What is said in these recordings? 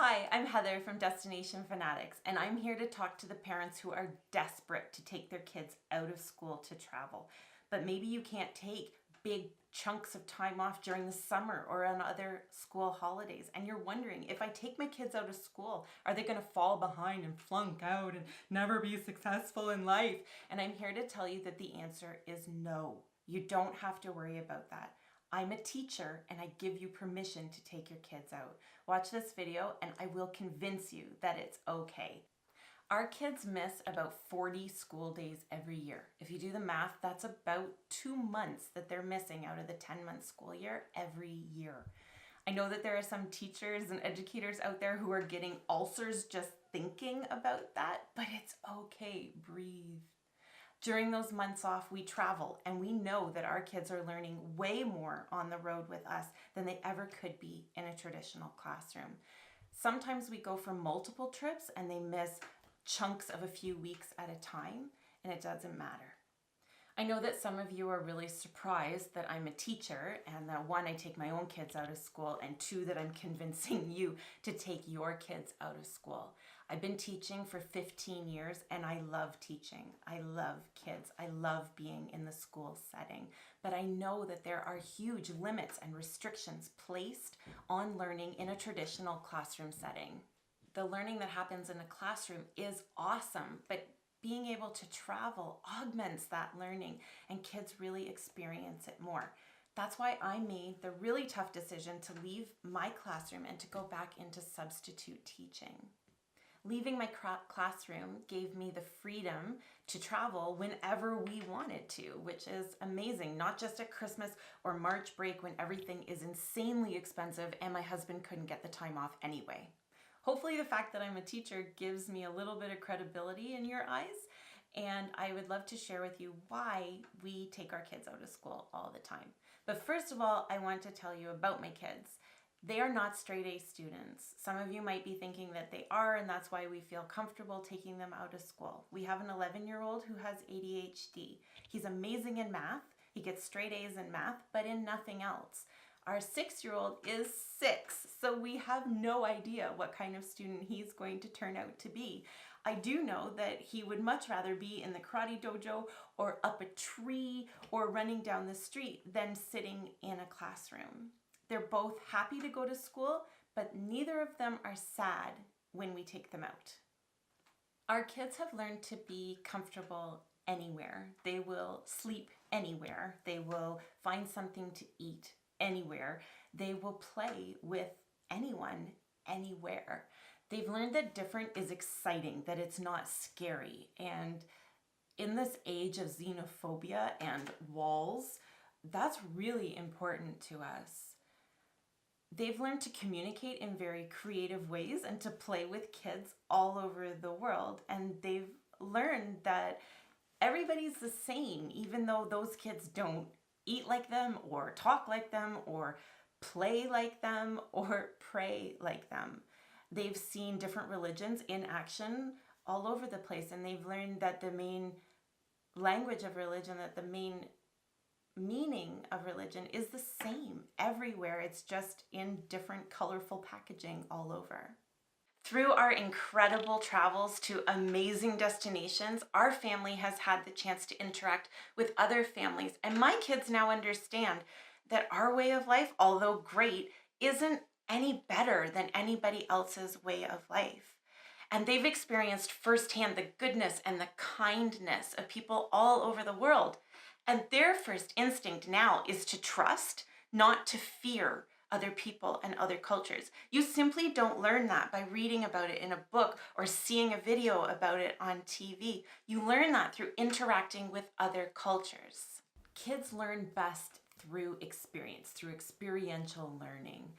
Hi, I'm Heather from Destination Fanatics, and I'm here to talk to the parents who are desperate to take their kids out of school to travel. But maybe you can't take big chunks of time off during the summer or on other school holidays, and you're wondering, if I take my kids out of school, are they going to fall behind and flunk out and never be successful in life? And I'm here to tell you that the answer is no. You don't have to worry about that. I'm a teacher and I give you permission to take your kids out. Watch this video and I will convince you that it's okay. Our kids miss about 40 school days every year. If you do the math, that's about 2 months that they're missing out of the 10-month school year every year. I know that there are some teachers and educators out there who are getting ulcers just thinking about that, but it's okay. Breathe. During those months off, we travel, and we know that our kids are learning way more on the road with us than they ever could be in a traditional classroom. Sometimes we go for multiple trips and they miss chunks of a few weeks at a time, and it doesn't matter. I know that some of you are really surprised that I'm a teacher and that one, I take my own kids out of school, and two, that I'm convincing you to take your kids out of school. I've been teaching for 15 years and I love teaching. I love kids. I love being in the school setting. But I know that there are huge limits and restrictions placed on learning in a traditional classroom setting. The learning that happens in a classroom is awesome, but being able to travel augments that learning and kids really experience it more. That's why I made the really tough decision to leave my classroom and to go back into substitute teaching. Leaving my classroom gave me the freedom to travel whenever we wanted to, which is amazing. Not just at Christmas or March break when everything is insanely expensive and my husband couldn't get the time off anyway. Hopefully the fact that I'm a teacher gives me a little bit of credibility in your eyes, and I would love to share with you why we take our kids out of school all the time. But first of all, I want to tell you about my kids. They are not straight A students. Some of you might be thinking that they are, and that's why we feel comfortable taking them out of school. We have an 11-year-old who has ADHD. He's amazing in math. He gets straight A's in math, but in nothing else. Our 6-year-old is 6, so we have no idea what kind of student he's going to turn out to be. I do know that he would much rather be in the karate dojo or up a tree or running down the street than sitting in a classroom. They're both happy to go to school, but neither of them are sad when we take them out. Our kids have learned to be comfortable anywhere. They will sleep anywhere. They will find something to eat anywhere. They will play with anyone, anywhere. They've learned that different is exciting, that it's not scary. And in this age of xenophobia and walls, that's really important to us. They've learned to communicate in very creative ways and to play with kids all over the world. And they've learned that everybody's the same, even though those kids don't eat like them or talk like them or play like them or pray like them. They've seen different religions in action all over the place, and they've learned that the main language of religion, that the main meaning of religion is the same everywhere. It's just in different colorful packaging all over. Through our incredible travels to amazing destinations, our family has had the chance to interact with other families, and my kids now understand that our way of life, although great, isn't any better than anybody else's way of life. And they've experienced firsthand the goodness and the kindness of people all over the world. And their first instinct now is to trust, not to fear other people and other cultures. You simply don't learn that by reading about it in a book or seeing a video about it on TV. You learn that through interacting with other cultures. Kids learn best through experience, through experiential learning.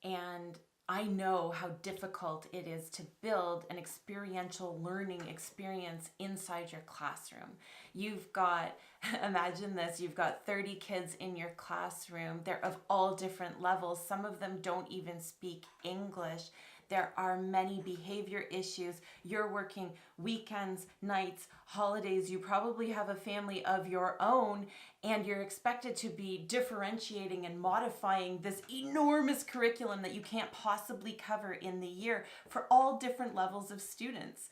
And I know how difficult it is to build an experiential learning experience inside your classroom. You've got, imagine this, you've got 30 kids in your classroom. They're of all different levels. Some of them don't even speak English. There are many behavior issues. You're working weekends, nights, holidays. You probably have a family of your own, and you're expected to be differentiating and modifying this enormous curriculum that you can't possibly cover in the year for all different levels of students.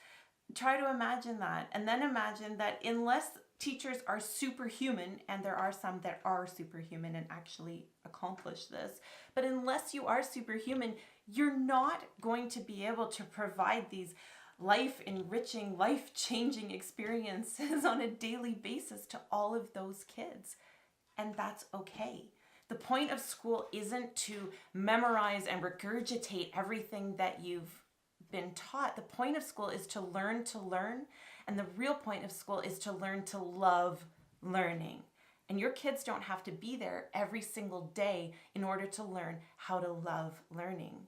Try to imagine that, and then imagine that unless teachers are superhuman, and there are some that are superhuman and actually accomplish this, but unless you are superhuman, you're not going to be able to provide these life-enriching, life-changing experiences on a daily basis to all of those kids. And that's okay. The point of school isn't to memorize and regurgitate everything that you've been taught. The point of school is to learn, and the real point of school is to learn to love learning. And your kids don't have to be there every single day in order to learn how to love learning.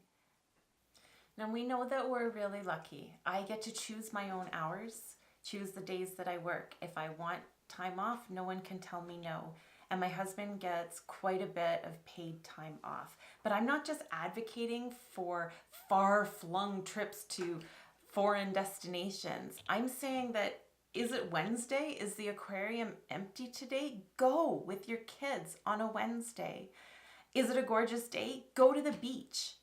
Now, we know that we're really lucky. I get to choose my own hours, choose the days that I work. If I want time off, no one can tell me no. And my husband gets quite a bit of paid time off. But I'm not just advocating for far-flung trips to foreign destinations. I'm saying that, is it Wednesday? Is the aquarium empty today? Go with your kids on a Wednesday. Is it a gorgeous day? Go to the beach.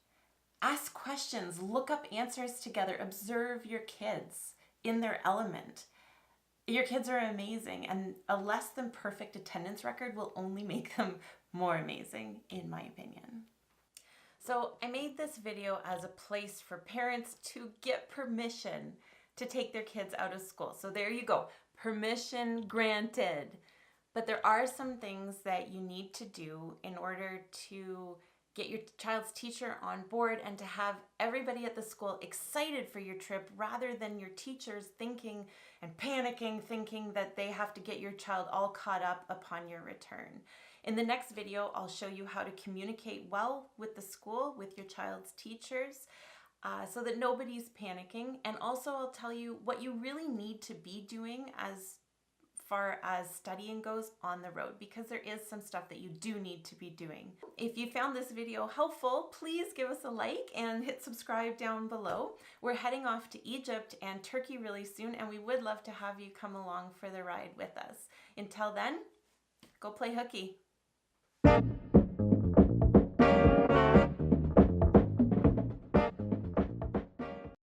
Ask questions, look up answers together, observe your kids in their element. Your kids are amazing, and a less than perfect attendance record will only make them more amazing, in my opinion. So I made this video as a place for parents to get permission to take their kids out of school. So there you go, permission granted. But there are some things that you need to do in order to get your child's teacher on board and to have everybody at the school excited for your trip, rather than your teachers thinking and panicking, thinking that they have to get your child all caught up upon your return. In the next video, I'll show you how to communicate well with the school, with your child's teachers, so that nobody's panicking. And also I'll tell you what you really need to be doing as far as studying goes on the road, because there is some stuff that you do need to be doing. If you found this video helpful, please give us a like and hit subscribe down below. We're heading off to Egypt and Turkey really soon, and we would love to have you come along for the ride with us. Until then, go play hooky.